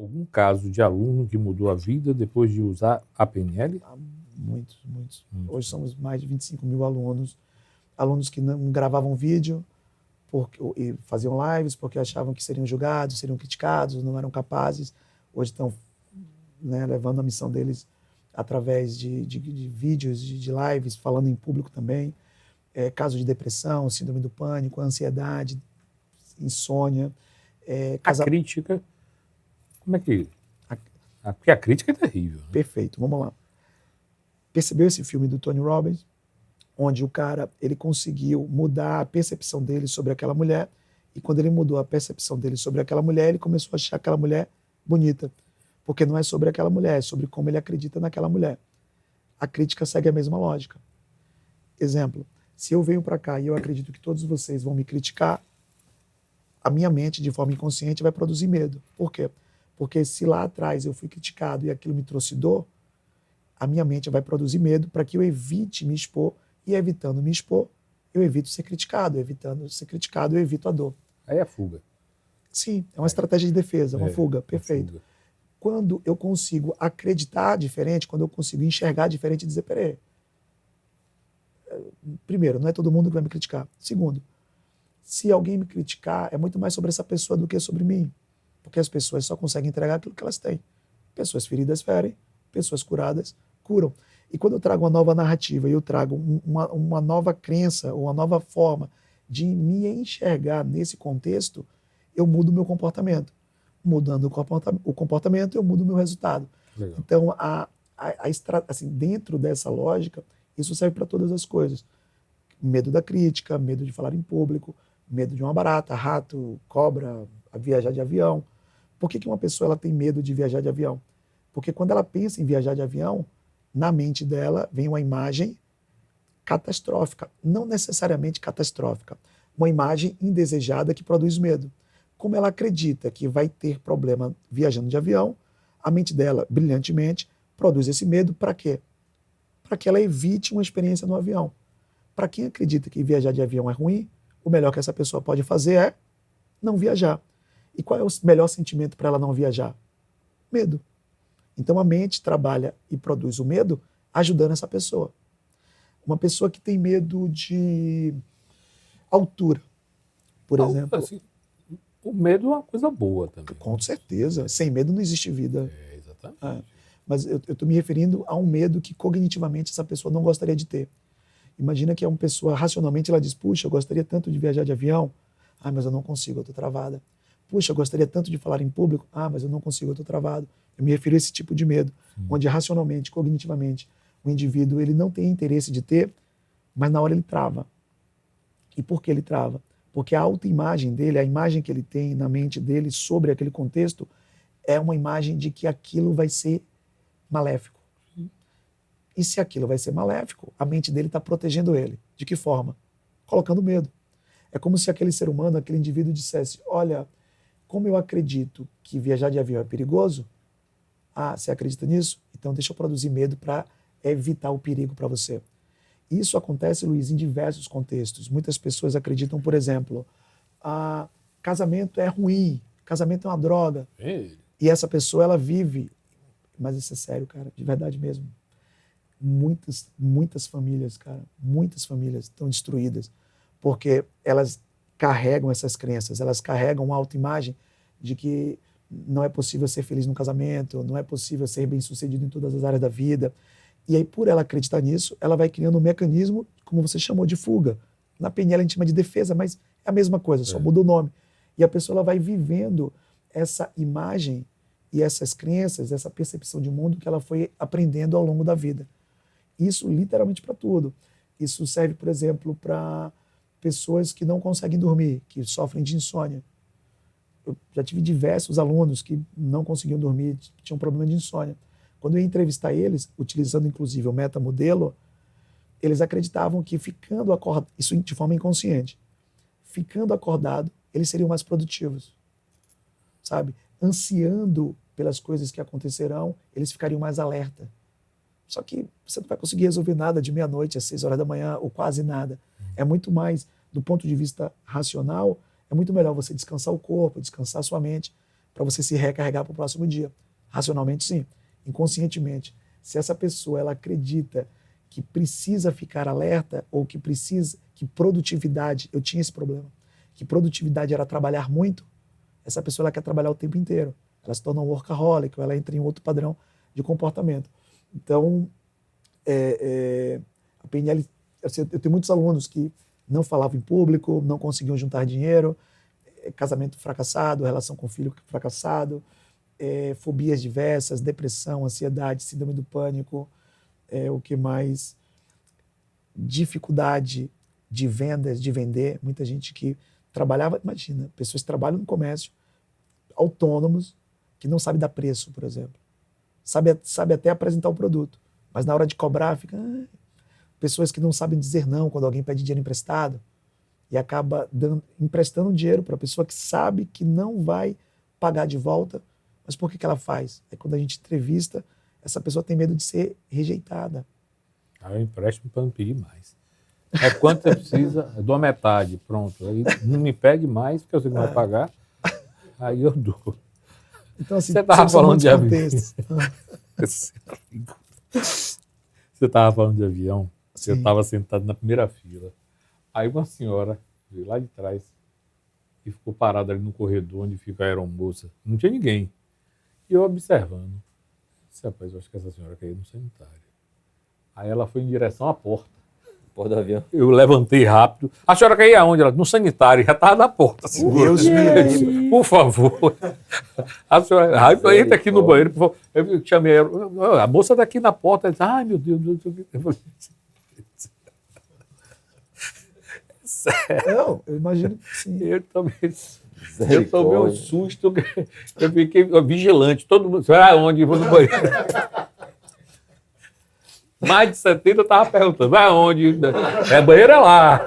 Algum caso de aluno que mudou a vida depois de usar a PNL? Muitos, muitos. Hoje somos mais de 25 mil alunos. Alunos que não gravavam vídeo e faziam lives porque achavam que seriam julgados, seriam criticados, não eram capazes. Hoje estão, né, levando a missão deles através de vídeos, de lives, falando em público também. Casos de depressão, síndrome do pânico, ansiedade, insônia. A crítica, como é que... Porque a crítica é terrível. Né? Perfeito, vamos lá. Percebeu esse filme do Tony Robbins? Onde o cara, ele conseguiu mudar a percepção dele sobre aquela mulher, e quando ele mudou a percepção dele sobre aquela mulher, ele começou a achar aquela mulher bonita. Porque não é sobre aquela mulher, é sobre como ele acredita naquela mulher. A crítica segue a mesma lógica. Exemplo, se eu venho para cá e eu acredito que todos vocês vão me criticar, a minha mente, de forma inconsciente, vai produzir medo. Por quê? Porque se lá atrás eu fui criticado e aquilo me trouxe dor, a minha mente vai produzir medo para que eu evite me expor, e evitando me expor, eu evito ser criticado. Evitando ser criticado, eu evito a dor. Aí é a fuga. Sim, é uma estratégia de defesa, uma fuga, perfeito. Fuga. Quando eu consigo acreditar diferente, quando eu consigo enxergar diferente e dizer, peraí, primeiro, não é todo mundo que vai me criticar. Segundo, se alguém me criticar, é muito mais sobre essa pessoa do que sobre mim. Porque as pessoas só conseguem entregar aquilo que elas têm. Pessoas feridas ferem, pessoas curadas curam. E quando eu trago uma nova narrativa e eu trago uma nova crença, uma nova forma de me enxergar nesse contexto, eu mudo o meu comportamento. Mudando o comportamento, eu mudo o meu resultado. Legal. Então, assim, dentro dessa lógica, isso serve para todas as coisas. Medo da crítica, medo de falar em público, medo de uma barata, rato, cobra, a viajar de avião. Por que uma pessoa ela tem medo de viajar de avião? Porque quando ela pensa em viajar de avião, na mente dela vem uma imagem catastrófica, não necessariamente catastrófica, uma imagem indesejada que produz medo. Como ela acredita que vai ter problema viajando de avião, a mente dela, brilhantemente, produz esse medo para quê? Para que ela evite uma experiência no avião. Para quem acredita que viajar de avião é ruim, o melhor que essa pessoa pode fazer é não viajar. E qual é o melhor sentimento para ela não viajar? Medo. Então a mente trabalha e produz o medo ajudando essa pessoa. Uma pessoa que tem medo de altura, por exemplo. Assim, o medo é uma coisa boa também. Com certeza. Sem medo não existe vida. Exatamente. Mas eu estou me referindo a um medo que cognitivamente essa pessoa não gostaria de ter. Imagina que é uma pessoa, racionalmente, ela diz, puxa, eu gostaria tanto de viajar de avião, mas eu não consigo, eu estou travada. Puxa, eu gostaria tanto de falar em público, mas eu não consigo, eu estou travado. Eu me refiro a esse tipo de medo, onde racionalmente, cognitivamente, o indivíduo ele não tem interesse de ter, mas na hora ele trava. E por que ele trava? Porque a autoimagem dele, a imagem que ele tem na mente dele sobre aquele contexto, é uma imagem de que aquilo vai ser maléfico. E se aquilo vai ser maléfico, a mente dele está protegendo ele. De que forma? Colocando medo. É como se aquele ser humano, aquele indivíduo dissesse, olha, como eu acredito que viajar de avião é perigoso, você acredita nisso? Então deixa eu produzir medo para evitar o perigo para você. Isso acontece, Luiz, em diversos contextos. Muitas pessoas acreditam, por exemplo, casamento é ruim, casamento é uma droga. E essa pessoa, ela vive, mas isso é sério, cara, de verdade mesmo. Muitas famílias, cara, muitas famílias estão destruídas porque elas carregam essas crenças, elas carregam uma autoimagem de que não é possível ser feliz no casamento, não é possível ser bem-sucedido em todas as áreas da vida. E aí, por ela acreditar nisso, ela vai criando um mecanismo, como você chamou, de fuga. Na PNL a gente chama de defesa, mas é a mesma coisa, só muda o nome. E a pessoa ela vai vivendo essa imagem e essas crenças, essa percepção de mundo que ela foi aprendendo ao longo da vida. Isso literalmente para tudo. Isso serve, por exemplo, para pessoas que não conseguem dormir, que sofrem de insônia. Eu já tive diversos alunos que não conseguiam dormir, tinham problema de insônia. Quando eu ia entrevistar eles, utilizando inclusive o metamodelo, eles acreditavam que ficando acordado, isso de forma inconsciente, ficando acordado, eles seriam mais produtivos. Sabe? Ansiando pelas coisas que acontecerão, eles ficariam mais alerta. Só que você não vai conseguir resolver nada de meia-noite às 6 horas da manhã, ou quase nada. É muito mais, do ponto de vista racional, é muito melhor você descansar o corpo, descansar a sua mente, para você se recarregar para o próximo dia. Racionalmente, sim. Inconscientemente, se essa pessoa ela acredita que precisa ficar alerta ou que produtividade, eu tinha esse problema, que produtividade era trabalhar muito, essa pessoa ela quer trabalhar o tempo inteiro. Ela se torna um workaholic, ou ela entra em outro padrão de comportamento. Então, a PNL, eu tenho muitos alunos que não falavam em público, não conseguiam juntar dinheiro, casamento fracassado, relação com filho fracassado, fobias diversas, depressão, ansiedade, síndrome do pânico, o que mais? Dificuldade de vendas, de vender. Muita gente que trabalhava, imagina, pessoas que trabalham no comércio, autônomos, que não sabem dar preço, por exemplo. Sabe até apresentar o produto, mas na hora de cobrar fica... Pessoas que não sabem dizer não quando alguém pede dinheiro emprestado e acaba emprestando dinheiro para a pessoa que sabe que não vai pagar de volta. Mas por que ela faz? É quando a gente entrevista, essa pessoa tem medo de ser rejeitada. Eu empresto para não pedir mais. Quanto você precisa? Eu dou a metade, pronto. Aí não me pede mais, porque eu sei que não vai pagar. Aí eu dou. Então, assim, você estava falando de avião. Você estava falando de avião. Sim. Eu estava sentado na primeira fila. Aí uma senhora veio lá de trás e ficou parada ali no corredor onde fica a aeromoça. Não tinha ninguém. E eu observando. Disse, rapaz, eu acho que essa senhora quer ir no sanitário. Aí ela foi em direção à porta. Porta do avião. Eu levantei rápido. A senhora quer ir aonde? Ela, no sanitário. Já estava na porta. Deus me livre. Por favor. A senhora, entra aqui no banheiro, por favor. Eu chamei ela. A moça está aqui na porta. Ela disse, ai, meu Deus. Eu falei, sério. Não, eu imagino que sim. Eu tomei um susto. Eu fiquei vigilante. Todo mundo, você vai aonde? Eu vou no banheiro. Mais de 70 eu estava perguntando, vai aonde? Banheiro é lá.